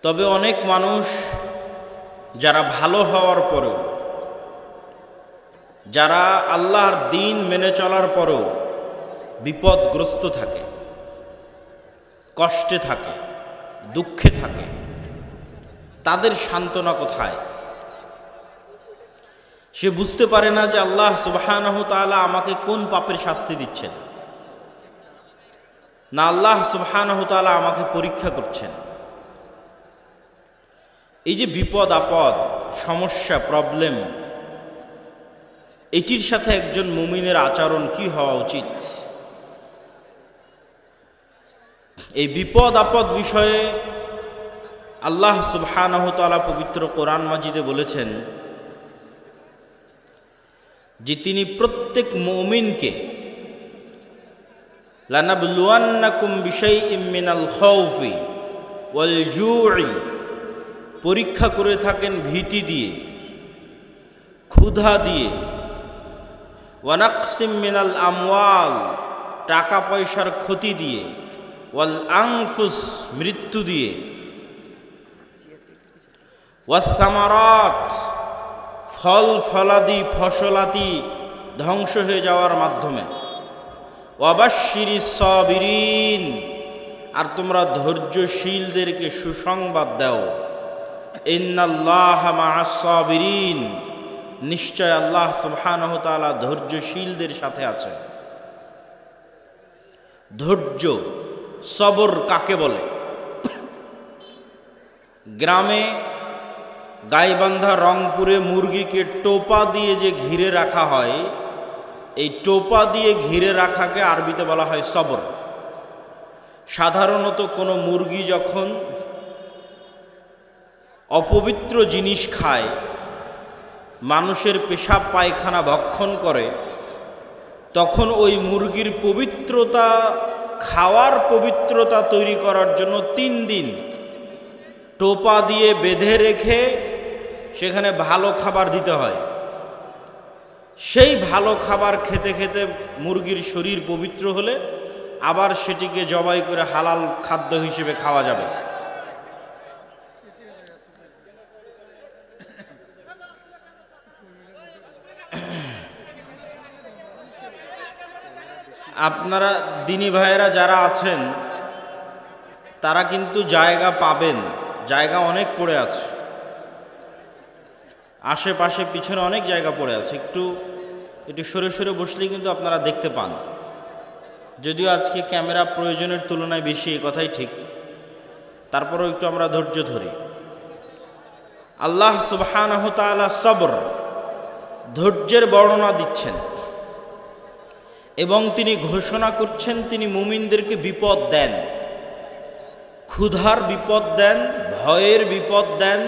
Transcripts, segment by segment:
তবে অনেক মানুষ যারা ভালো হওয়ার পরেও, যারা আল্লাহর দ্বীন মেনে চলার পরেও বিপদগ্রস্ত থাকে, কষ্টে থাকে, দুঃখে থাকে, তাদের সান্ত্বনা কোথায়? সে বুঝতে পারে না যে আল্লাহ সুবহানাহু তাআলা আমাকে কোন পাপের শাস্তি দিচ্ছেন, না আল্লাহ সুবহানাহু তাআলা আমাকে পরীক্ষা করছেন। এই যে বিপদ আপদ, সমস্যা, প্রবলেম, এটির সাথে একজন মুমিনের আচরণ কি হওয়া উচিত? এই বিপদ আপদ বিষয়ে আল্লাহ সুবহানাহু তাআলা পবিত্র কোরআন মাজিদে বলেছেন যে তিনি প্রত্যেক মুমিনকে লানাবলুয়ান্নাকুম বিশাইইম মিনাল খাউফি ওয়াল জুই পরীক্ষা করে থাকেন ভীতি দিয়ে, ক্ষুধা দিয়ে, ওয়া নাকসিম মিনাল আমওয়াল টাকা পয়সার ক্ষতি দিয়ে, ওয়াল আনফুস মৃত্যু দিয়ে, ওয়াস সামারাত ফল ফলাদি ফসলাদি ধ্বংস হয়ে যাওয়ার মাধ্যমে, ওয়াবাশশিরিস সাবিরিন আর তোমরা ধৈর্যশীলদেরকে সুসংবাদ দাও, ইন্নাল্লাহা মাআস সাবিরিন নিশ্চয় আল্লাহ সুবহানাহু তাআলা ধৈর্যশীলদের সাথে আছে। ধৈর্য, সবর কাকে বলে? গ্রামে গাইবান্ধা রংপুরে মুরগিকে টোপা দিয়ে যে ঘিরে রাখা হয়, এই টোপা দিয়ে ঘিরে রাখাকে আরবিতে বলা হয় সবর। সাধারণত কোনো মুরগি যখন অপবিত্র জিনিস খায়, মানুষের পেশাব পায়খানা ভক্ষণ করে, তখন ওই মুরগির পবিত্রতা, খাওয়ার পবিত্রতা তৈরি করার জন্য 3 দিন টোপা দিয়ে বেঁধে রেখে সেখানে ভালো খাবার দিতে হয়। সেই ভালো খাবার খেতে খেতে মুরগির শরীর পবিত্র হলে আবার সেটিকে জবাই করে হালাল খাদ্য হিসেবে খাওয়া যাবে। আপনারা দিনী ভাইয়েরা যারা আছেন তারা কিন্তু জায়গা পাবেন, জায়গা অনেক পড়ে আছে, আশেপাশে পিছনে অনেক জায়গা পড়ে আছে, একটু সরে সরে বসলেই কিন্তু আপনারা দেখতে পান। যদিও আজকে ক্যামেরা প্রয়োজনের তুলনায় বেশি, এই কথাই ঠিক, তারপরেও একটু আমরা ধৈর্য ধরি। আল্লাহ সুবহানাহু তাআলা সবর, ধৈর্যের বর্ণনা দিচ্ছেন এবং তিনি ঘোষণা করছেন তিনি মুমিনদেরকে বিপদ দেন, ক্ষুধার বিপদ দেন, ভয়ের বিপদ দেন,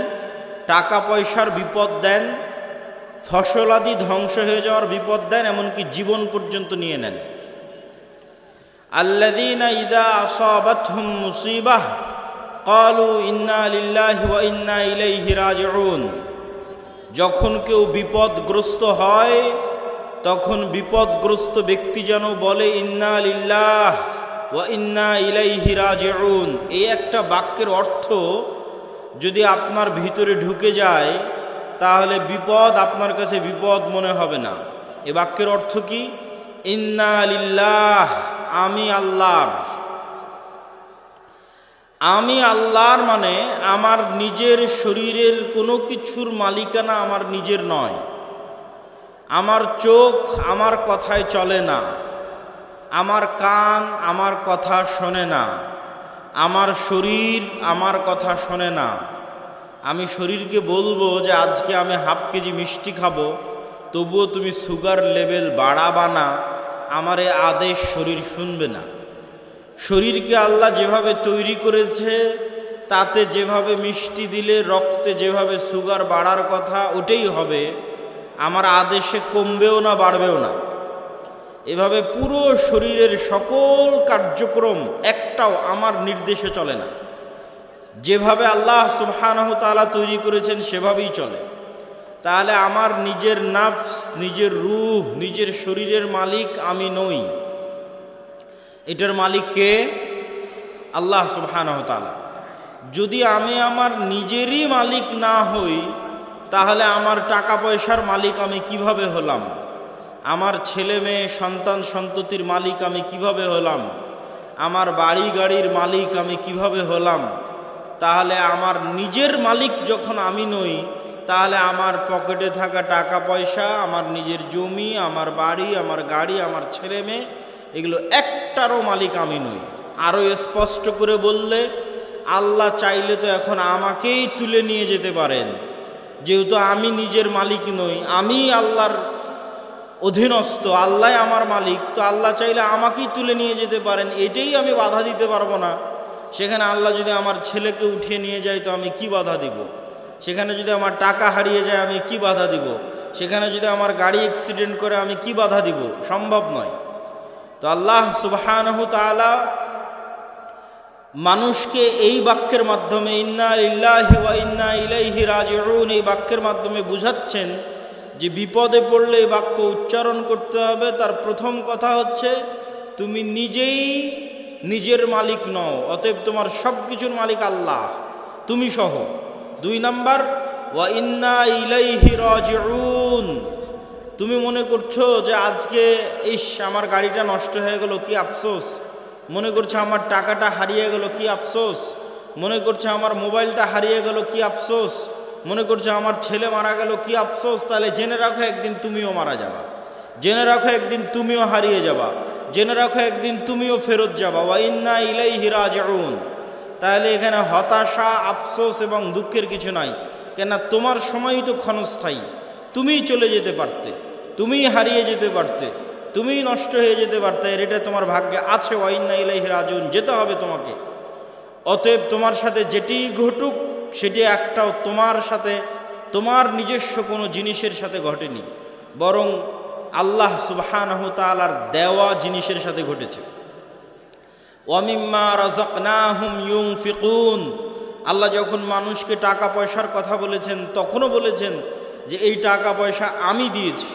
টাকা পয়সার বিপদ দেন, ফসলাদি ধ্বংস হয়ে যাওয়ার বিপদ দেন, এমনকি জীবন পর্যন্ত নিয়ে নেন। আল্লাযীনা ইযা আসাবাতহুম মুসিবাহ ক্বালু ইন্না লিল্লাহি ওয়া ইন্না ইলাইহি রাজিউন। যখন কেউ বিপদগ্রস্ত হয় তখন বিপদগ্রস্ত ব্যক্তি যেন বলে ইন্না লিল্লাহ ওয়া ইন্না ইলাইহি রাজিউন। এই একটা বাক্যের অর্থ যদি আপনার ভিতরে ঢুকে যায় তাহলে বিপদ আপনার কাছে বিপদ মনে হবে না। এই বাক্যের অর্থ কি? ইন্না লিল্লাহ, আমি আল্লাহর। আমি আল্লাহর মানে আমার নিজের শরীরের কোনো কিছুর মালিকানা আমার নিজের নয়। আমার চোখ আমার কথায় চলে না, আমার কান আমার কথা শোনে না, আমার শরীর আমার কথা শোনে না। আমি শরীরকে বলবো যে আজকে আমি হাফ কেজি মিষ্টি খাবো, তবুও তুমি সুগার লেভেল বাড়াবা না, আমার এই আদেশ শরীর শুনবে না। শরীরকে আল্লাহ যেভাবে তৈরি করেছে তাতে যেভাবে মিষ্টি দিলে রক্তে যেভাবে সুগার বাড়ার কথা ওটাই হবে, আমার আদেশে কমবেও না বাড়বেও না। এভাবে পুরো শরীরের সকল কার্যক্রম একটাও আমার নির্দেশে চলে না, যেভাবে আল্লাহ সুবহানাহু তাআলা তৈরি করেছেন সেভাবেই চলে। তাহলে আমার নিজের নাফস, নিজের রূহ, নিজের শরীরের মালিক আমি নই। এটার মালিক কে? আল্লাহ সুবহানাহু তাআলা। যদি আমি আমার নিজেরই মালিক না হই, তাহলে আমার টাকা পয়সার মালিক আমি কিভাবে হলাম? আমার ছেলে মেয়ে সন্তান সন্ততির মালিক আমি কিভাবে হলাম? আমার বাড়ি গাড়ির মালিক আমি কিভাবে হলাম? তাহলে আমার নিজের মালিক যখন আমি নই, তাহলে আমার পকেটে থাকা টাকা পয়সা, আমার নিজের জমি, আমার বাড়ি, আমার গাড়ি, আমার ছেলে মেয়ে, এগুলো একটারও মালিক আমি নই। আরও স্পষ্ট করে বললে, আল্লাহ চাইলে তো এখন আমাকেই তুলে নিয়ে যেতে পারেন। যেহেতু আমি নিজের মালিক নই, আমি আল্লাহর অধীনস্থ, আল্লাহ আমার মালিক, তো আল্লাহ চাইলে আমাকেই তুলে নিয়ে যেতে পারেন, এটাই আমি বাধা দিতে পারবো না। সেখানে আল্লাহ যদি আমার ছেলেকে উঠিয়ে নিয়ে যায়, তো আমি কি বাধা দিব? সেখানে যদি আমার টাকা হারিয়ে যায়, আমি কি বাধা দিব? সেখানে যদি আমার গাড়ি অ্যাক্সিডেন্ট করে, আমি কি বাধা দিব? সম্ভব নয়। তো আল্লাহ সুবহানাহু তাআলা মানুষকে এই বাক্যের মাধ্যমে, ইন্না লিল্লাহি ওয়া ইন্না ইলাইহি রাজিউন, এই বাক্যের মাধ্যমে বুঝাচ্ছেন যে বিপদে পড়লে এই বাক্য উচ্চারণ করতে হবে। তার প্রথম কথা হচ্ছে, তুমি নিজেই নিজের মালিক নও, অতএব তোমার সব কিছুর মালিক আল্লাহ, তুমি সহ। 2 নাম্বার, ওয়া ইন্না ইলাইহি রাজিউন, তুমি মনে করছো যে আজকে আমার গাড়িটা নষ্ট হয়ে গেল, কি আফসোস। মনে করছো আমার টাকাটা হারিয়ে গেল, কি আফসোস। মনে করছো আমার মোবাইলটা হারিয়ে গেল, কি আফসোস। মনে করছো আমার ছেলে মারা গেল, কি আফসোস। তাহলে জেনে রাখো একদিন তুমিও মারা যাবা, জেনে রাখো একদিন তুমিও হারিয়ে যাবা, জেনে রাখো একদিন তুমিও ফেরত যাবা। ওয়া ইন্না ইলাইহি রাজিউন। তাহলে এখানে হতাশা, আফসোস এবং দুঃখের কিছু নাই, কেন তোমার সময়ই তো ক্ষণস্থায়ী। তুমিই চলে যেতে পারতে, তুমিই হারিয়ে যেতে পারতে, তুমিই নষ্ট হয়ে যেতে পারতে, আর এটা তোমার ভাগ্যে আছে। ওয়া ইন্না ইলাইহি রাজিউন, যেতে হবে তোমাকে। অতএব তোমার সাথে যেটি ঘটুক, সেটি একটাও তোমার সাথে, তোমার নিজস্ব কোনো জিনিসের সাথে ঘটেনি, বরং আল্লাহ সুবহানাহু তাআলার দেওয়া জিনিসের সাথে ঘটেছে। ওয়া মিম্মা রাযাকনাহুম ইউনফিকুন, আল্লাহ যখন মানুষকে টাকা পয়সার কথা বলেছেন, তখনও বলেছেন যে এই টাকা পয়সা আমি দিয়েছি,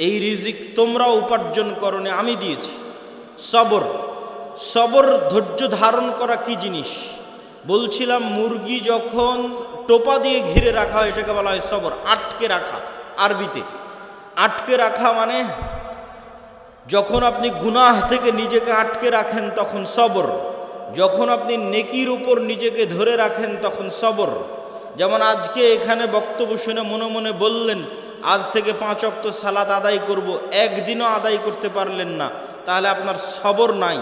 এই রিজিক তোমরা উপার্জন করনি, আমি দিয়েছি। সবর, সবর, ধৈর্য ধারণ করা কি জিনিস বলছিলাম। মুরগি যখন টোপা দিয়ে ঘিরে রাখা হয়, এটাকে বলা হয় সবর, আটকে রাখা। আরবিতে আটকে রাখা মানে যখন আপনি গুনাহ থেকে নিজেকে আটকে রাখেন, তখন সবর। যখন আপনি নেকির উপর নিজেকে ধরে রাখেন, তখন সবর। যেমন আজকে এখানে বক্তব্য শুনে মনে মনে বললেন, আজ থেকে 5 ওয়াক্ত সালাত আদায় করব, একদিনও আদায় করতে পারলেন না, তাহলে আপনার সবর নাই।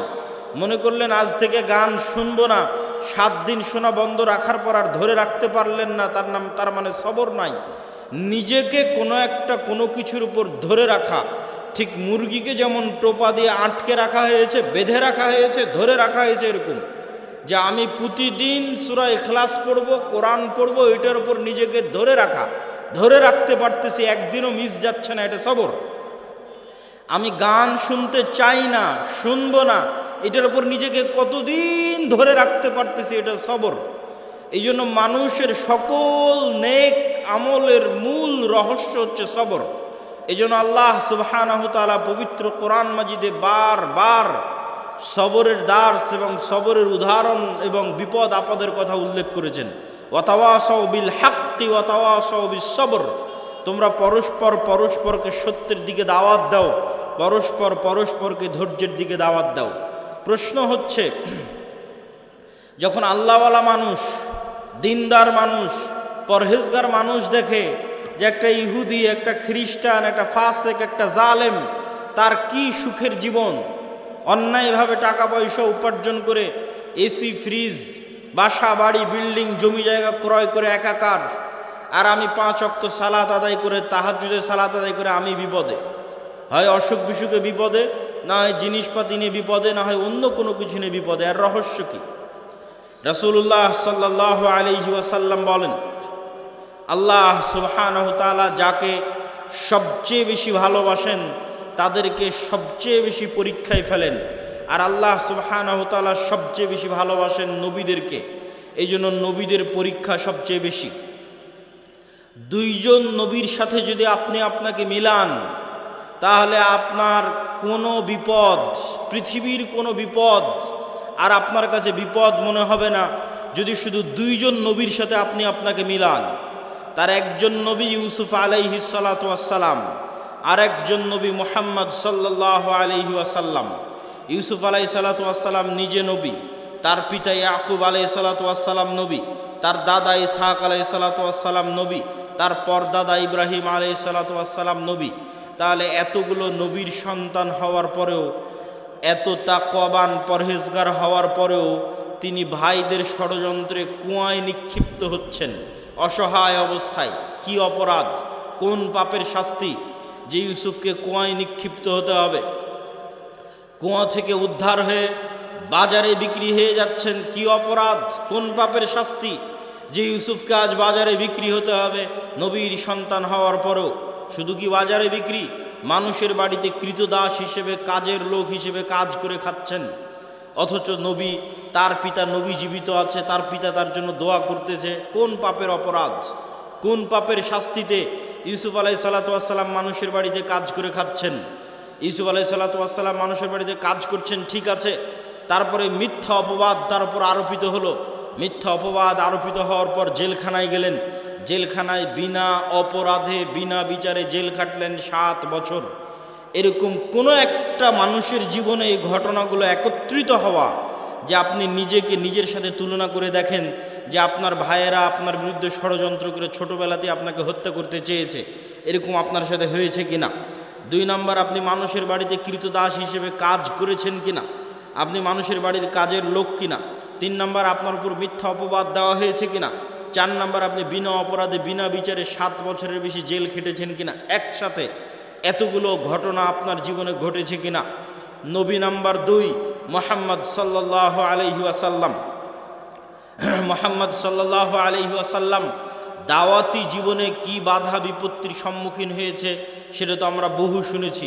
মনে করলেন আজ থেকে গান শুনবো না, 7 দিন শোনা বন্ধ রাখার পর আর ধরে রাখতে পারলেন না, তার মানে সবর নাই। নিজেকে কোনো কিছুর উপর ধরে রাখা, ঠিক মুরগিকে যেমন টোপা দিয়ে আটকে রাখা হয়েছে, বেঁধে রাখা হয়েছে, ধরে রাখা হয়েছে, এরকম যে আমি প্রতিদিন সূরা ইখলাস পড়ব, কোরআন পড়ব, এটার উপর নিজেকে ধরে রাখা, ধরে রাখতে পারতেছি, একদিনও মিস যাচ্ছে না, এটা সবর। আমি গান শুনতে চাই না, শুনবো না, এটার উপর নিজেকে কতদিন ধরে রাখতে পারতেছি, এটা সবর। এই জন্য মানুষের সকল নেক আমলের মূল রহস্য হচ্ছে সবর। এই জন্য আল্লাহ সুবহানাহু তাআলা পবিত্র কোরআন মাজিদে বারবার সবরের দার্স এবং সবরের উদাহরণ এবং বিপদ আপদের কথা উল্লেখ করেছেন। ওয়াতাওয়াসাউ বিল হাক্কি ওয়াতাওয়াসাউ বিস সবর, তোমরা পরস্পরকে সত্যের দিকে দাওয়াত দাও, পরস্পরকে ধৈর্যের দিকে দাওয়াত দাও। প্রশ্ন হচ্ছে, যখন আল্লাহওয়ালা মানুষ, দিনদার মানুষ, পরহেজগার মানুষ দেখে যে একটা ইহুদি, একটা খ্রিস্টান, একটা ফাসেক, একটা জালেম, তার কি সুখের জীবন, অন্যায়ভাবে টাকা পয়সা উপার্জন করে এসি, ফ্রিজ, বাসা, বাড়ি, বিল্ডিং, জমি জায়গা ক্রয় করে একাকার, আর আমি 5 ওয়াক্ত সালাত আদায় করে, তাহাজ্জুদের সালাত আদায় করে আমি বিপদে, হয় অসুখ বিসুখে বিপদে, না হয় জিনিসপাতি নিয়ে বিপদে, না হয় অন্য কোনো কিছু নিয়ে বিপদে। আর রহস্য কি? রাসূলুল্লাহ সাল্লাল্লাহু আলাইহি ওয়াসাল্লাম বলেন, আল্লাহ সুবহানাহু তাআলা যাকে সবচেয়ে বেশি ভালোবাসেন, তাদেরকে সবচেয়ে বেশি পরীক্ষায় ফেলেন। আর আল্লাহ সুবহানাহু তাআলা সবচেয়ে বেশি ভালোবাসেন নবীদেরকে, এই জন্য নবীদের পরীক্ষা সবচেয়ে বেশি। 2 জন নবীর সাথে যদি আপনি আপনাকে মিলান, তাহলে আপনার কোনো বিপদ, পৃথিবীর কোনো বিপদ আর আপনার কাছে বিপদ মনে হবে না। যদি শুধু দুইজন নবীর সাথে আপনি আপনাকে মিলান, তার একজন নবী ইউসুফ আলাইহিস সালাতু ওয়াসসালাম, আর একজন নবী মুহাম্মদ সাল্লাল্লাহু আলাইহি ওয়াসাল্লাম। ইউসুফ আলাইহিস সালাতু ওয়াসসালাম নিজে নবী, তার পিতা ইয়াকুব আলাইহিস সালাতু ওয়াসসালাম নবী, তার দাদা ইসহাক আলাইহিস সালাতু ওয়াসসালাম নবী, তার পরদাদা ইব্রাহিম আলাইহিস সালাতু ওয়াসসালাম নবী। তাহলে এতগুলো নবীর সন্তান হওয়ার পরেও, এত তাকওয়াবান পরহেজগার হওয়ার পরেও তিনি ভাইদের ষড়যন্ত্রে কুয়ায় নিক্ষিপ্ত হচ্ছেন অসহায় অবস্থায়। কি অপরাধ, কোন পাপের শাস্তি যে ইউসুফকে কুয়ায় নিক্ষিপ্ত হতে হবে? কুয়া থেকে উদ্ধার হয়ে বাজারে বিক্রি হয়ে যাচ্ছেন, কি অপরাধ, কোন পাপের শাস্তি যে ইউসুফকে আজ বাজারে বিক্রি হতে হবে নবীর সন্তান হওয়ার পরেও? শুধু কি বাজারে বিক্রি, মানুষের বাড়িতে কৃতদাস হিসেবে, কাজের লোক হিসেবে কাজ করে খাচ্ছেন। অথচ নবী, তার পিতা নবী জীবিত আছে, তার পিতা তার জন্য দোয়া করতেছে। কোন পাপের অপরাধ, কোন পাপের শাস্তিতে ইউসুফ আলাইহিস সালাতু ওয়াসসালাম মানুষের বাড়িতে কাজ করে খাচ্ছেন? ইউসুফ আলাইহিস সালাতু ওয়াসসালাম মানুষের বাড়িতে কাজ করছেন, ঠিক আছে, তারপরে মিথ্যা অপবাদ তার উপর আরোপিত হলো। মিথ্যা অপবাদ আরোপিত হওয়ার পর জেলখানায় গেলেন। জেলখানায় বিনা অপরাধে বিনা বিচারে জেল খাটলেন 7 বছর। এরকম কোনো একটা মানুষের জীবনে এই ঘটনাগুলো একত্রিত হওয়া, যে আপনি নিজেকে নিজের সাথে তুলনা করে দেখেন যে আপনার ভাইয়েরা আপনার বিরুদ্ধে ষড়যন্ত্র করে ছোটোবেলাতে আপনাকে হত্যা করতে চেয়েছে, এরকম আপনার সাথে হয়েছে কিনা? 2 নম্বর, আপনি মানুষের বাড়িতে কৃতদাস হিসেবে কাজ করেছেন কিনা, আপনি মানুষের বাড়ির কাজের লোক কিনা? 3 নম্বর, আপনার উপর মিথ্যা অপবাদ দেওয়া হয়েছে কিনা? 4 নম্বর, আপনি বিনা অপরাধে বিনা বিচারে 7 বছরের বেশি জেল খেটেছেন কিনা? একসাথে এতগুলো ঘটনা আপনার জীবনে ঘটেছে কিনা? নবী নাম্বার 2 মুহাম্মদ সাল্লাল্লাহু আলাইহি ওয়াসাল্লাম। মুহাম্মদ সাল্লাল্লাহু আলাইহি ওয়াসাল্লাম দাওয়াতি জীবনে কি বাধা বিপত্তির সম্মুখীন হয়েছে সেটা তো আমরা বহু শুনেছি,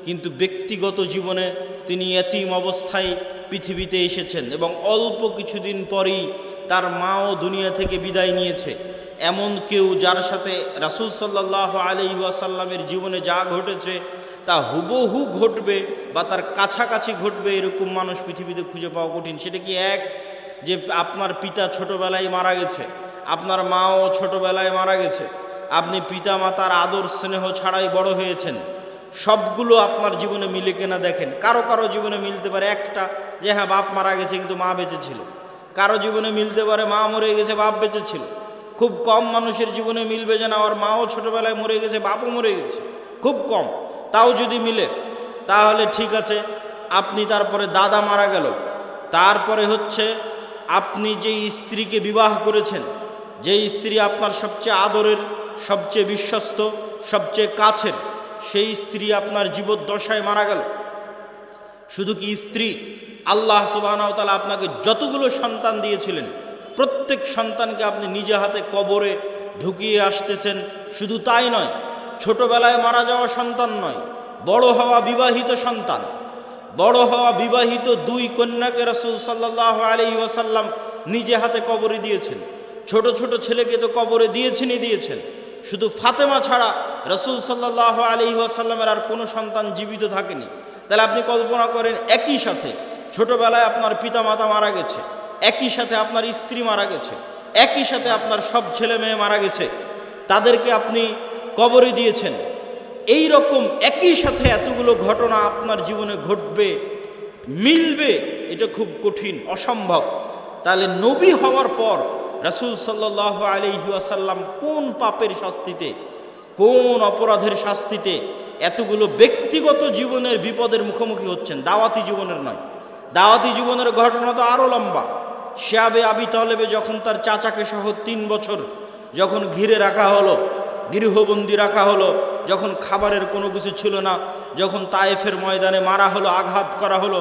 কিন্তু ব্যক্তিগত জীবনে তিনি এতিম অবস্থায় পৃথিবীতে এসেছেন এবং অল্প কিছুদিন পরেই তার মাও দুনিয়া থেকে বিদায় নিয়েছে। এমন কেউ যার সাথে রাসূল সাল্লাল্লাহু আলাইহি ওয়াসাল্লামের জীবনে যা ঘটেছে তা হুবহু ঘটবে বা তার কাছাকাছি ঘটবে এরকম মানুষ পৃথিবীতে খুঁজে পাওয়া কঠিন। সেটা কি এক, যে আপনার পিতা ছোটোবেলায় মারা গেছে, আপনার মাও ছোটোবেলায় মারা গেছে, আপনি পিতা মাতার আদর স্নেহ ছাড়াই বড় হয়েছেন, সবগুলো আপনার জীবনে মিলে কিনা দেখেন। কারো কারো জীবনে মিলতে পারে একটা, যে হ্যাঁ বাপ মারা গেছে কিন্তু মা বেঁচে ছিল। কারো জীবনে মিলতে পারে মা মরে গেছে বাপ বেঁচে ছিল। খুব কম মানুষের জীবনে মিলবে যে না ওর মাও ছোটোবেলায় মরে গেছে বাপও মরে গেছে, খুব কম। তাও যদি মিলে তাহলে ঠিক আছে। আপনি তারপরে দাদা মারা গেল, তারপরে হচ্ছে আপনি যেই স্ত্রীকে বিবাহ করেছেন, যেই স্ত্রী আপনার সবচেয়ে আদরের, সবচেয়ে বিশ্বস্ত, সবচেয়ে কাছের, সেই স্ত্রী আপনার জীবদ্দশায় মারা গেল। শুধু কি স্ত্রী, আল্লাহ সুবহানাহু ওয়া তাআলা আপনাকে যতগুলো সন্তান দিয়েছিলেন প্রত্যেক সন্তানকে আপনি নিজে হাতে কবরে ঢুকিয়ে আসতেছেন। শুধু তাই নয়, ছোটবেলায় মারা যাওয়া সন্তান নয়, বড় হওয়া বিবাহিত সন্তান, বড় হওয়া বিবাহিত 2 কন্যাকে রাসূল সাল্লাল্লাহু আলাইহি ওয়াসাল্লাম নিজে হাতে কবরে দিয়েছেন। ছোট ছোট ছেলেকে তো কবরে দিয়েছেন। শুধু ফাতেমা ছাড়া রাসূল সাল্লাল্লাহু আলাইহি ওয়াসাল্লামের আর কোনো সন্তান জীবিত থাকেনি। তাহলে আপনি কল্পনা করেন, একই সাথে ছোটবেলায় আপনার পিতা মাতা মারা গেছে, একই সাথে আপনার স্ত্রী মারা গেছে, একই সাথে আপনার সব ছেলে মেয়ে মারা গেছে, তাদেরকে আপনি কবরে দিয়েছেন। এই রকম একই সাথে এতগুলো ঘটনা আপনার জীবনে ঘটবে, মিলবে, এটা খুব কঠিন, অসম্ভব। তাহলে নবী হওয়ার পর রাসূল সাল্লাল্লাহু আলাইহি ওয়াসাল্লাম কোন পাপের শাস্তিতে, কোন অপরাধের শাস্তিতে এতগুলো ব্যক্তিগত জীবনের বিপদের মুখোমুখি হচ্ছেন? দাওয়াতি জীবনের নয়, দাওয়াতি জীবনের ঘটনা তো আরও লম্বা। শিয়াবে আবি তালেবে যখন তার চাচাকে সহ 3 বছর যখন ঘিরে রাখা হলো, গৃহবন্দী রাখা হলো, যখন খাবারের কোনো কিছু ছিল না, যখন তায়েফের ময়দানে মারা হলো, আঘাত করা হলো,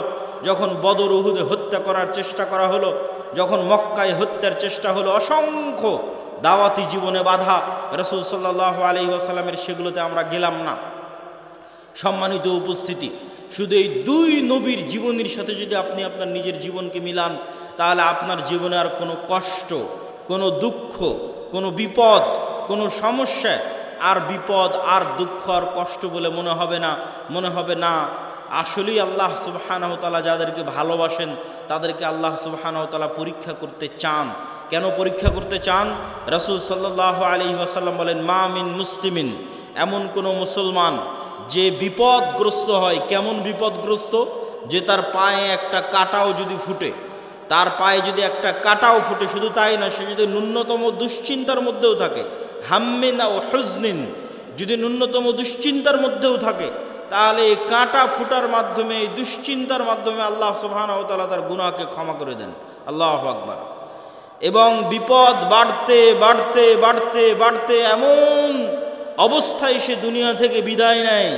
যখন বদর উহুদে হত্যা করার চেষ্টা করা হলো, যখন মক্কায় হত্যার চেষ্টা হলো, অসংখ্য দাওয়াতি জীবনে বাধা রাসূল সাল্লাল্লাহু আলাইহি ওয়াসাল্লামের, সেগুলোতে আমরা গেলাম না। সম্মানিত উপস্থিতি, শুধু এই 2 নবীর জীবনের সাথে যদি আপনি আপনার নিজের জীবনকে মিলান, তাহলে আপনার জীবনে আর কোনো কষ্ট, কোনো দুঃখ, কোনো বিপদ, কোনো সমস্যা আর বিপদ আর দুঃখ আর কষ্ট বলে মনে হবে না। মনে হবে না আসলেই আল্লাহ সুবহানাহু ওয়া তাআলা যাদেরকে ভালোবাসেন তাদেরকে আল্লাহ সুবহানাহু ওয়া তাআলা পরীক্ষা করতে চান। কেন পরীক্ষা করতে চান? রাসূল সাল্লাল্লাহু আলাইহি ওয়াসাল্লাম বলেন, মা মিন মুসলিমিন, এমন কোনো মুসলমান যে বিপদগ্রস্ত হয়। কেমন বিপদগ্রস্ত? যে তার পায়ে একটা কাঁটাও যদি ফুটে, তার পায়ে যদি একটা কাঁটাও ফুটে, শুধু তাই না, সে যদি ন্যূনতম দুশ্চিন্তার মধ্যেও থাকে, হাম্মিন আও হুজনিন, যদি ন্যূনতম দুশ্চিন্তার মধ্যেও থাকে, তাহলে এই কাঁটা ফুটার মাধ্যমে, এই দুশ্চিন্তার মাধ্যমে আল্লাহ সুবহানাহু ওয়া তাআলা তার গুনাহকে ক্ষমা করে দেন। আল্লাহু আকবার। এবং বিপদ বাড়তে বাড়তে বাড়তে বাড়তে এমন অবস্থায় সে দুনিয়া থেকে বিদায় নেয়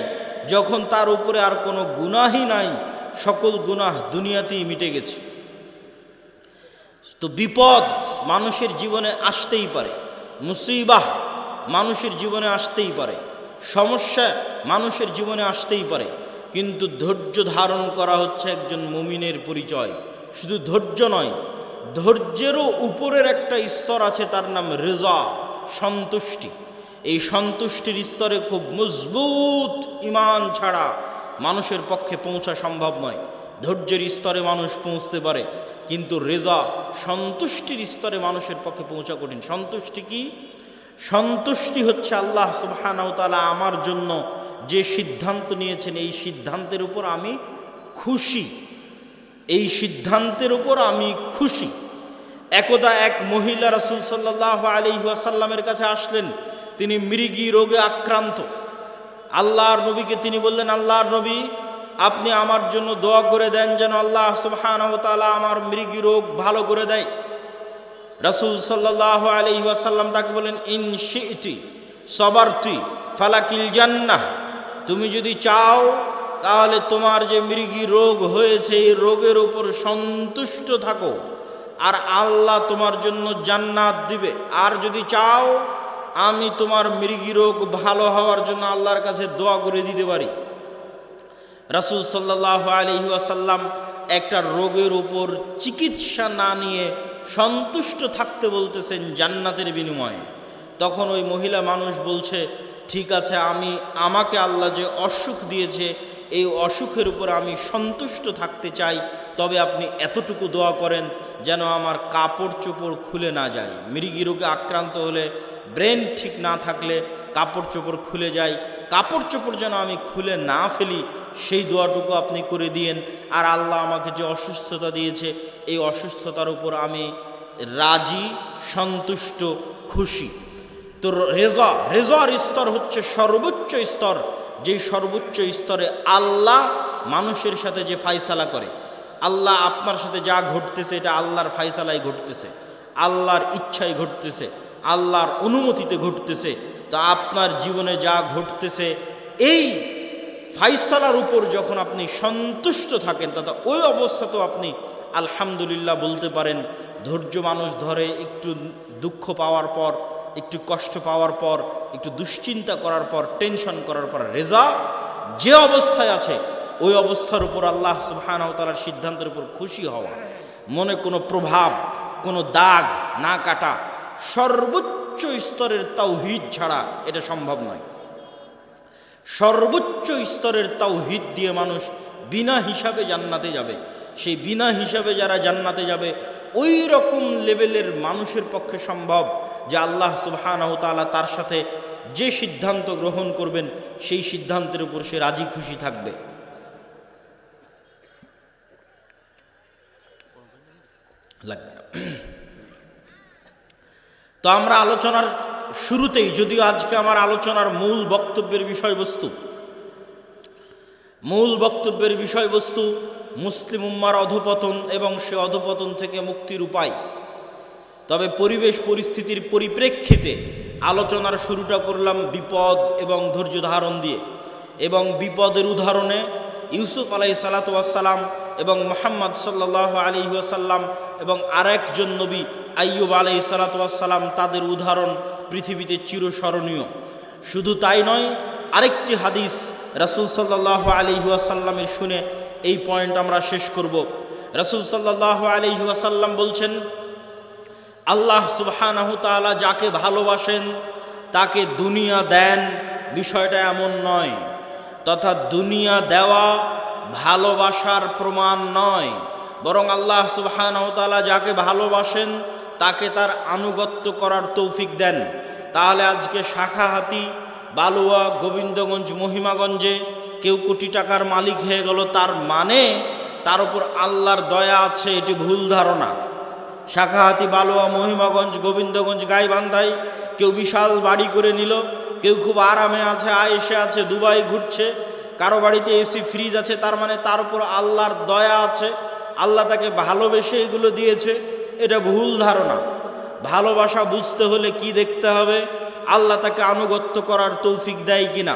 যখন তার উপরে আর কোনো গুনাহই নাই, সকল গুনাহ দুনিয়াতেই মিটে গেছে। তো বিপদ মানুষের জীবনে আসতেই পারে, মুসিবাহ মানুষের জীবনে আসতেই পারে, সমস্যা মানুষের জীবনে আসতেই পারে, কিন্তু ধৈর্য ধারণ করা হচ্ছে একজন মুমিনের পরিচয়। শুধু ধৈর্য নয়, ধৈর্যেরও উপরের একটা স্তর আছে, তার নাম রিজা, সন্তুষ্টি। এই সন্তুষ্টির স্তরে খুব মজবুত ঈমান ছাড়া মানুষের পক্ষে পৌঁছা সম্ভব নয়। ধৈর্যের স্তরে মানুষ পৌঁছতে পারে, কিন্তু রেজা, সন্তুষ্টির স্তরে মানুষের পক্ষে পৌঁছা কঠিন। সন্তুষ্টি কি? সন্তুষ্টি হচ্ছে আল্লাহ সুবহানাহু ওয়া তাআলা আমার জন্য যে সিদ্ধান্ত নিয়েছেন, এই সিদ্ধান্তের উপর আমি খুশি, এই সিদ্ধান্তের উপর আমি খুশি। একদা এক মহিলা রাসূল সাল্লাল্লাহু আলাইহি ওয়াসাল্লামের কাছে আসলেন, তিনি মৃগী রোগে আক্রান্ত। আল্লাহর নবীকে তিনি বললেন, আল্লাহর নবী, আপনি আমার জন্য দোয়া করে দেন যেন আল্লাহ সুবহানাহু ওয়া তাআলা আমার মৃগী রোগ ভালো করে দেয়। রাসূল সাল্লাল্লাহু আলাইহি ওয়াসাল্লাম তাকে বলেন, ইন শি'তি সাবারতি ফালাকিল জান্নাহ, তুমি যদি চাও তাহলে তোমার যে মৃগী রোগ হয়েছে এই রোগের উপর সন্তুষ্ট থাকো, আর আল্লাহ তোমার জন্য জান্নাত দিবে। আর যদি চাও আমি তোমার মৃগী রোগ ভালো হওয়ার জন্য আল্লাহর কাছে দোয়া করে দিতে পারি। রাসূল সাল্লাল্লাহু আলাইহি ওয়াসাল্লাম একটা রোগের উপর চিকিৎসা না নিয়ে সন্তুষ্ট থাকতে বলতেছেন জান্নাতের বিনিময়ে। তখন ওই মহিলা মানুষ বলছে, ঠিক আছে, আমাকে আল্লাহ যে অসুখ দিয়েছে এই অসুখের উপর আমি সন্তুষ্ট থাকতে চাই, তবে আপনি এতটুকু দোয়া করেন যেন আমার কাপড় চোপড় খুলে না যায়। মৃগী রোগে আক্রান্ত হলে, ব্রেন ঠিক না থাকলে কাপড় চোপড় খুলে যায়, কাপড় চোপড় যেন আমি খুলে না ফেলি, সেই দোয়াটুকু আপনি করে দিয়েন। আর আল্লাহ আমাকে যে অসুস্থতা দিয়েছে এই অসুস্থতার উপর আমি রাজি, সন্তুষ্ট, খুশি। তো রেজার স্তর হচ্ছে সর্বোচ্চ স্তর, যেই সর্বোচ্চ স্তরে আল্লাহ মানুষের সাথে যে ফায়সালা করে, আল্লাহ আপনার সাথে যা ঘটতেছে এটা আল্লাহর ফায়সালাই ঘটতেছে, আল্লাহর ইচ্ছায় ঘটতেছে, আল্লাহর অনুমতিতে ঘটতেছে। তো আপনার জীবনে যা ঘটতেছে এই ফায়সালার উপর যখন আপনি সন্তুষ্ট থাকেন, তথা ওই অবস্থাতেও আপনি আলহামদুলিল্লাহ বলতে পারেন। ধৈর্য মানুষ ধরে একটু দুঃখ পাওয়ার পর, একটু কষ্ট পাওয়ার পর, একটু দুশ্চিন্তা করার পর, টেনশন করার পর রেজা, যে অবস্থায় আছে ওই অবস্থার উপর আল্লাহ সুবহানাহু ওয়া তাআলার সিদ্ধান্তের উপর খুশি হওয়া, মনে কোনো প্রভাব, কোনো দাগ না কাটা, সর্বোচ্চ স্তরের তাওহীদ ছাড়া এটা সম্ভব নয়। সর্বোচ্চ স্তরের তাওহীদ দিয়ে মানুষ বিনা হিসাবে জান্নাতে যাবে। সেই বিনা হিসাবে যারা জান্নাতে যাবে ওই রকম লেভেলের মানুষের পক্ষে সম্ভব যে আল্লাহ সুবহানাহু ওয়া তাআলা তার সাথে যে সিদ্ধান্ত গ্রহণ করবেন সেই সিদ্ধান্তের উপর সে রাজি খুশি থাকবে। তো আমরা আলোচনার শুরুতেই, যদিও আজকে আমার আলোচনার মূল বক্তব্যের বিষয়বস্তু মুসলিম উম্মার অধঃপতন এবং সে অধঃপতন থেকে মুক্তির উপায়, তবে পরিবেশ পরিস্থিতির পরিপ্রেক্ষিতে আলোচনার শুরুটা করলাম বিপদ এবং ধৈর্য ধারণ দিয়ে। এবং বিপদের উদাহরণে ইউসুফ আলাইহিসসালাতু ওয়াসসালাম এবং মুহাম্মদ সাল্লাল্লাহু আলাইহি ওয়াসাল্লাম এবং আরেকজন নবী আইয়ুব আলাইহিসসালাতু ওয়াসসালাম, তাদের উদাহরণ পৃথিবীতে চিরস্মরণীয়। শুধু তাই নয়, আরেকটি হাদিস রাসূল সাল্লাল্লাহু আলাইহি ওয়াসাল্লামের শুনে এই পয়েন্ট আমরা শেষ করব। রাসূল সাল্লাল্লাহু আলাইহি ওয়াসাল্লাম বলছেন, আল্লাহ সুবহানাহু তাআলা যাকে ভালোবাসেন তাকে দুনিয়া দেন, বিষয়টা এমন নয়। তথা দুনিয়া দেওয়া ভালোবাসার প্রমাণ নয়, বরং আল্লাহ সুবহানাহু ওয়া তাআলা যাকে ভালোবাসেন তাকে তার আনুগত্য করার তৌফিক দেন। তাহলে আজকে শাখাহাতি, বালুয়া, গোবিন্দগঞ্জ, মহিমাগঞ্জে কেউ কোটি টাকার মালিক হয়ে গেল, তার মানে তার উপর আল্লাহর দয়া আছে, এটি ভুল ধারণা। শাখাহাতি, বালুয়া, মহিমাগঞ্জ, গোবিন্দগঞ্জ, গাইবান্ধায় কেউ বিশাল বাড়ি করে নিল, কেউ খুব আরামে আছে, আয়েশে আছে, দুবাই ঘুরছে, কারো বাড়িতে এসি ফ্রিজ আছে, তার মানে তার উপর আল্লাহর দয়া আছে, আল্লাহ তাকে ভালোবেসে এগুলো দিয়েছে। এটা ভুল ধারণা। ভালোবাসা বুঝতে হলে কি দেখতে হবে? আল্লাহ তাকে আনুগত্য করার তৌফিক দেয় কিনা।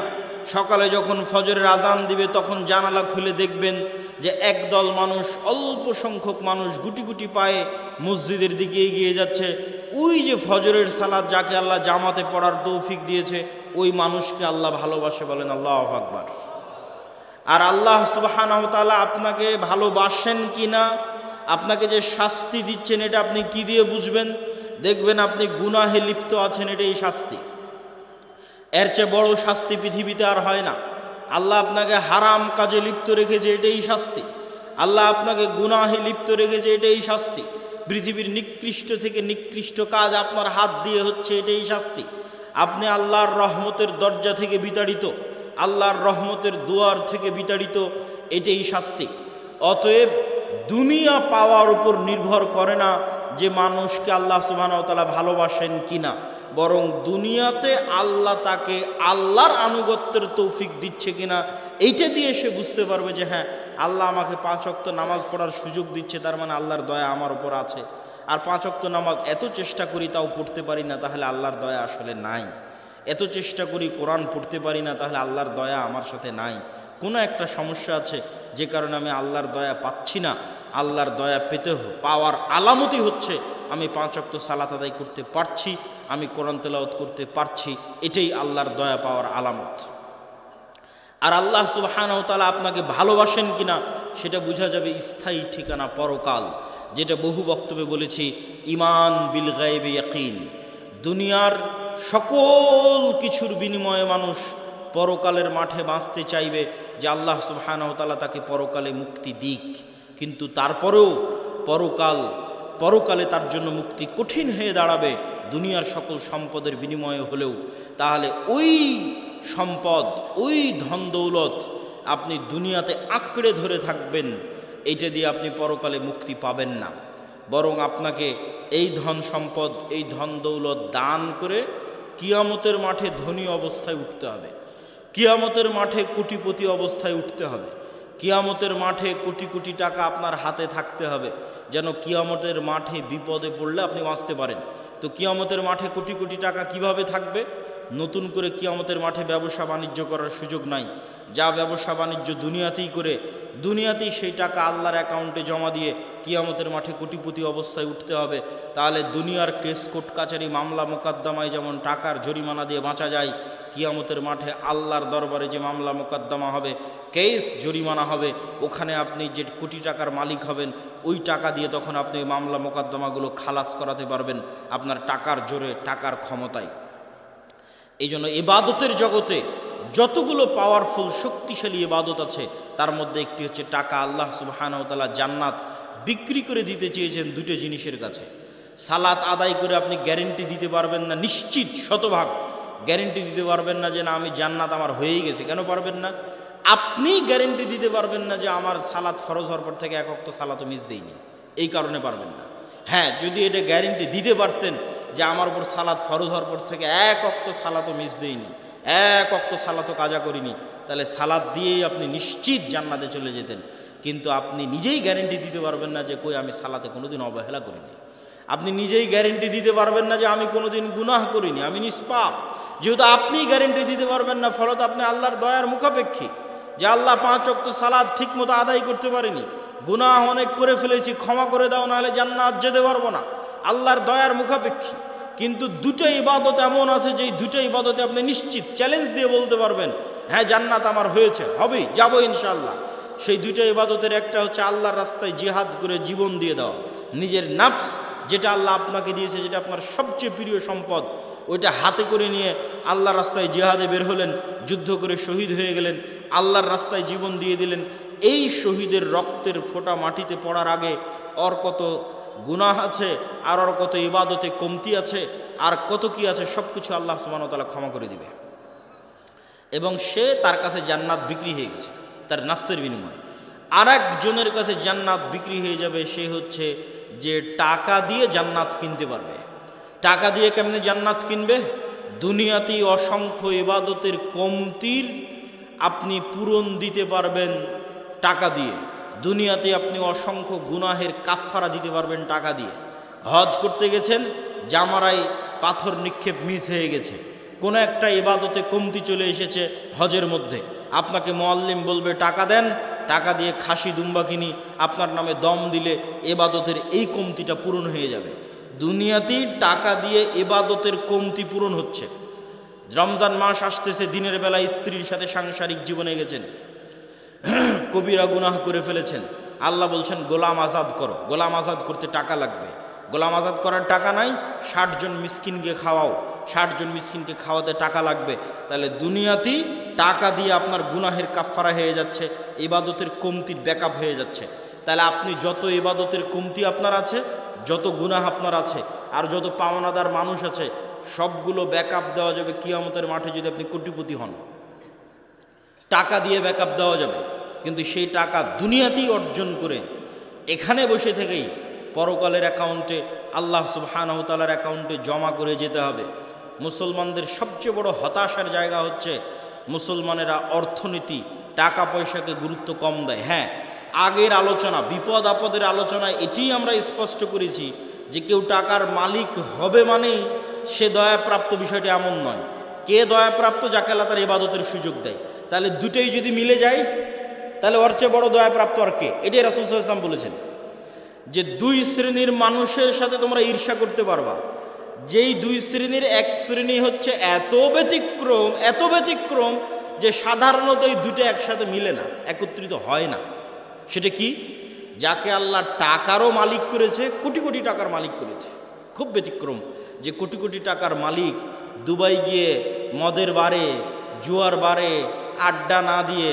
সকালে যখন ফজরের আজান দিবে তখন জানালা খুলে দেখবেন যে একদল মানুষ, অল্প সংখ্যক মানুষ গুটি গুটি পায়ে মসজিদের দিকে এগিয়ে যাচ্ছে। ওই যে ফজরের সালাত যাকে আল্লাহ জামাতে পড়ার তৌফিক দিয়েছে, ওই মানুষকে আল্লাহ ভালোবাসে, বলেন আল্লাহু আকবার। আর আল্লাহ সুবহানাহু ওয়া তাআলা আপনাকে ভালোবাসেন কিনা, আপনাকে যে শাস্তি দিচ্ছেন, এটা আপনি কি দিয়ে বুঝবেন? দেখবেন আপনি গুনাহে লিপ্ত আছেন, এটাই শাস্তি। এর চেয়ে বড় শাস্তি পৃথিবীতে আর হয় না। আল্লাহ আপনাকে হারাম কাজে লিপ্ত রেখেছে, এটাই শাস্তি। আল্লাহ আপনাকে গুনাহে লিপ্ত রেখেছে, এটাই শাস্তি। পৃথিবীর নিকৃষ্ট থেকে নিকৃষ্ট কাজ আপনার হাত দিয়ে হচ্ছে, এটাই শাস্তি। আপনি আল্লাহর রহমতের দরজা থেকে বিতাড়িত, আল্লাহর রহমতের দুয়ার থেকে বিতাড়িত, এটাই শাস্তি। অতএব দুনিয়া পাওয়ার উপর নির্ভর করে না যে মানুষকে আল্লাহ সুবহানাহু ওয়া তাআলা ভালোবাসেন কিনা, বরং দুনিয়াতে আল্লাহ তাকে আল্লাহর আনুগত্যের তৌফিক দিচ্ছে কিনা, এইটা দিয়ে সে বুঝতে পারবে যে হ্যাঁ, আল্লাহ আমাকে 5 ওয়াক্ত নামাজ পড়ার সুযোগ দিচ্ছে, তার মানে আল্লাহর দয়া আমার উপর আছে। আর 5 ওয়াক্ত নামাজ এত চেষ্টা করি তাও পড়তে পারি না, তাহলে আল্লাহর দয়া আসলে নাই। এত চেষ্টা করি কোরআন পড়তে পারি না, তাহলে আল্লাহর দয়া আমার সাথে নাই। কোনো একটা সমস্যা আছে যে কারণে আমি আল্লাহর দয়া পাচ্ছি না। আল্লাহর দয়া পেতে পাওয়ার আলামতই হচ্ছে আমি 5 ওয়াক্ত সালাত আদায় করতে পারছি, আমি কোরআন তেলাওয়াত করতে পারছি, এটাই আল্লাহর দয়া পাওয়ার আলামত। আর আল্লাহ সুবহানাহু ওয়া তাআলা আপনাকে ভালোবাসেন কিনা সেটা বোঝা যাবে স্থায়ী ঠিকানা পরকাল, যেটা বহু বক্তব্যে বলেছি, ঈমান বিল গায়বি ইয়াকিন। দুনিয়ার সকল কিছুর বিনিময়ে মানুষ পরকালের মাঠে বাঁচতে চাইবে যে আল্লাহ সুবহানাহু ওয়া তাআলা তাকে পরকালে মুক্তি দিক, কিন্তু তারপরেও পরকালে তার জন্য মুক্তি কঠিন হয়ে দাঁড়াবে দুনিয়ার সকল সম্পদের বিনিময়ে হলেও। তাহলে ওই সম্পদ, ওই ধন দৌলত আপনি দুনিয়াতে আঁকড়ে ধরে থাকবেন, এইটা দিয়ে আপনি পরকালে মুক্তি পাবেন না। বরং আপনাকে এই ধন সম্পদ, এই ধন দৌলত দান করে কিয়ামতের মাঠে ধনী অবস্থায় উঠতে হবে, কিয়ামতের মাঠে কোটিপতি অবস্থায় উঠতে হবে, কিয়ামতের মাঠে কোটি কোটি টাকা আপনার হাতে থাকতে হবে, যেন কিয়ামতের মাঠে বিপদে পড়লে আপনি বাঁচতে পারেন। তো কিয়ামতের মাঠে কোটি কোটি টাকা কিভাবে থাকবে? নতুন করে কিয়ামতের মাঠে ব্যবসা বাণিজ্য করার সুযোগ নাই। যা ব্যবসা বাণিজ্য দুনিয়াতেই করে, দুনিয়াতেই সেই টাকা আল্লাহর অ্যাকাউন্টে জমা দিয়ে কিয়ামতের মাঠে কোটিপতি অবস্থায় উঠতে হবে। তাহলে দুনিয়ার কেস, কোর্ট কাচারি, মামলা মোকদ্দমায় যেমন টাকার জরিমানা দিয়ে বাঁচা যায়, কিয়ামতের মাঠে আল্লাহর দরবারে যে মামলা মোকদ্দমা হবে, কেস জরিমানা হবে, ওখানে আপনি যে কোটি টাকার মালিক হবেন, ওই টাকা দিয়ে তখন আপনি ওই মামলা মোকদ্দমাগুলো খালাস করাতে পারবেন আপনার টাকার জোরে, টাকার ক্ষমতায়। এই জন্য ইবাদতের জগতে যতগুলো পাওয়ারফুল শক্তিশালী ইবাদত আছে, তার মধ্যে একটি হচ্ছে টাকা। আল্লাহ সুবহানাহু ওয়া তাআলা জান্নাত বিক্রি করে দিতে চেয়েছেন দুটো জিনিসের কাছে। সালাত আদায় করে আপনি গ্যারেন্টি দিতে পারবেন না, নিশ্চিত শতভাগ গ্যারেন্টি দিতে পারবেন না যে না আমি জান্নাত আমার হয়েই গেছে। কেন পারবেন না? আপনি গ্যারেন্টি দিতে পারবেন না যে আমার সালাত ফরজ হওয়ার পর থেকে 1 ওয়াক্ত সালাতও মিস দেয়নি, এই কারণে পারবেন না। হ্যাঁ, যদি এটা গ্যারেন্টি দিতে পারতেন যে আমার উপর সালাত ফরজ হওয়ার পর থেকে 1 ওয়াক্ত সালাতও মিস দেয়নি, 1 ওয়াক্ত সালাতও কাজা করিনি, তাহলে সালাত দিয়েই আপনি নিশ্চিত জান্নাতে চলে যেতেন। কিন্তু আপনি নিজেই গ্যারেন্টি দিতে পারবেন না যে কই আমি সালাতে কোনোদিন অবহেলা করিনি। আপনি নিজেই গ্যারেন্টি দিতে পারবেন না যে আমি কোনোদিন গুনাহ করিনি, আমি নিষ্পাপ। যেহেতু আপনি গ্যারেন্টি দিতে পারবেন না, ফলত আপনি আল্লাহর দয়ার মুখাপেক্ষী যে আল্লাহ 5 ওয়াক্ত সালাত ঠিক মতো আদায় করতে পারিনি, গুনাহ অনেক করে ফেলেছি, ক্ষমা করে দাও, নাহলে জান্নাত যেতে পারবো না, আল্লাহর দয়ার মুখাপেক্ষী। কিন্তু দুটো ইবাদত এমন আছে যে দুটো ইবাদতে আপনি নিশ্চিত চ্যালেঞ্জ দিয়ে বলতে পারবেন হ্যাঁ জান্নাত আমার হয়েছে, হবেই, যাবো ইনশাআল্লাহ। সেই দুটো ইবাদতের একটা হচ্ছে আল্লাহর রাস্তায় জিহাদ করে জীবন দিয়ে দেওয়া, নিজের নাফস যেটা আল্লাহ আপনাকে দিয়েছে, যেটা আপনার সবচেয়ে প্রিয় সম্পদ, ওইটা হাতে করে নিয়ে আল্লাহর রাস্তায় জিহাদে বের হলেন, যুদ্ধ করে শহীদ হয়ে গেলেন, আল্লাহর রাস্তায় জীবন দিয়ে দিলেন। এই শহীদের রক্তের ফোঁটা মাটিতে পড়ার আগে ওর কত গুনাহ আছে, আর ওর কত ইবাদতে কমতি আছে, আর কত কি আছে, সব কিছু আল্লাহ সুবহানাহু ওয়া তাআলা ক্ষমা করে দিবে। এবং সে তার কাছে জান্নাত বিক্রি হয়ে গেছে তার নাফসের বিনিময়ে। আর একজনের কাছে জান্নাত বিক্রি হয়ে যাবে, সে হচ্ছে যে টাকা দিয়ে জান্নাত কিনতে পারবে। টাকা দিয়ে কেমনে জান্নাত কিনবে? দুনিয়াতেই অসংখ্য ইবাদতের কমতির আপনি পূরণ দিতে পারবেন টাকা দিয়ে। দুনিয়াতে আপনি অসংখ্য গুনাহের কাফফারা দিতে পারবেন টাকা দিয়ে। হজ করতে গেছেন, জামারায় পাথর নিক্ষেপ মিস হয়ে গেছে, কোনো একটা ইবাদতে কমতি চলে এসেছে হজের মধ্যে, আপনাকে মুআল্লিম বলবে টাকা দেন, টাকা দিয়ে খাসি দুম্বা কিনি, আপনার নামে দম দিলে ইবাদতের এই কমতিটা পূরণ হয়ে যাবে। দুনিয়াতেই টাকা দিয়ে ইবাদতের কমতি পূরণ হচ্ছে। রমজান মাস আসতেছে, দিনের বেলায় স্ত্রীর সাথে সাংসারিক জীবনে গেছেন, কবিরা গুনাহ করে ফেলেছেন, আল্লাহ বলছেন গোলাম আজাদ করো। গোলাম আজাদ করতে টাকা লাগবে, গোলাম আজাদ করার টাকা নাই, 60 জন মিসকিনকে খাওয়াও, 60 জন মিসকিনকে খাওয়াতে টাকা লাগবে। তাহলে দুনিয়াতেই টাকা দিয়ে আপনার গুনাহের কাফফারা হয়ে যাচ্ছে, ইবাদতের কমতির ব্যাকআপ হয়ে যাচ্ছে। তাহলে আপনি যত ইবাদতের কমতি আপনার আছে, যত গুনাহ আপনার আছে, আর যত পাওনাদার মানুষ আছে, সবগুলো ব্যাকআপ দেওয়া যাবে কিয়ামতের মাঠে যদি আপনি কোটিপতি হন। টাকা দিয়ে ব্যাকআপ দেওয়া যাবে, কিন্তু সেই টাকা দুনিয়াতেই অর্জন করে এখানে বসে থেকেই পরকালের অ্যাকাউন্টে, আল্লাহ সুবহানাহু ওয়া তাআলার অ্যাকাউন্টে জমা করে যেতে হবে। মুসলমানদের সবচেয়ে বড় হতাশার জায়গা হচ্ছে মুসলমানেরা অর্থনীতি, টাকা পয়সাকে গুরুত্ব কম দেয়। হ্যাঁ, আগের আলোচনা, বিপদ আপদের আলোচনায় এটি আমরা স্পষ্ট করেছি যে কেউ টাকার মালিক হবে মানেই সে দয়াপ্রাপ্ত, বিষয়টি এমন নয়। কে দয়াপ্রাপ্ত? যাকে আল্লাহ তার ইবাদতের সুযোগ দেয়। তাহলে দুটোই যদি মিলে যায়, তাহলে ওর চেয়ে বড় দয়াপ্রাপ্ত আর কে? এটাই রাসূল সাল্লাল্লাহু আলাইহি ওয়াসাল্লাম বলেছেন যে 2 শ্রেণীর মানুষের সাথে তোমরা ঈর্ষা করতে পারবা, যেই 2 শ্রেণীর এক শ্রেণী হচ্ছে এত ব্যতিক্রম যে সাধারণত এই দুটো একসাথে মিলে না, একত্রিত হয় না। সেটা কি? যাকে আল্লাহ টাকারও মালিক করেছে, কোটি কোটি টাকার মালিক করেছে। খুব ব্যতিক্রম যে কোটি কোটি টাকার মালিক দুবাই গিয়ে মদের বারে, জুয়ার বারে আড্ডা না দিয়ে,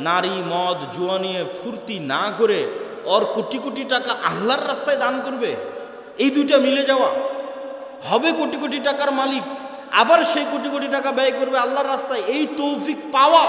নারী মদ জুয়া নিয়ে ফুর্তি না করে ওর কোটি কোটি টাকা আল্লাহর রাস্তায় দান করবে। এই দুইটা মিলে যাওয়া, হবে কোটি কোটি টাকার মালিক, আবার সেই কোটি কোটি টাকা ব্যয় করবে আল্লাহর রাস্তায়। এই তৌফিক পাওয়া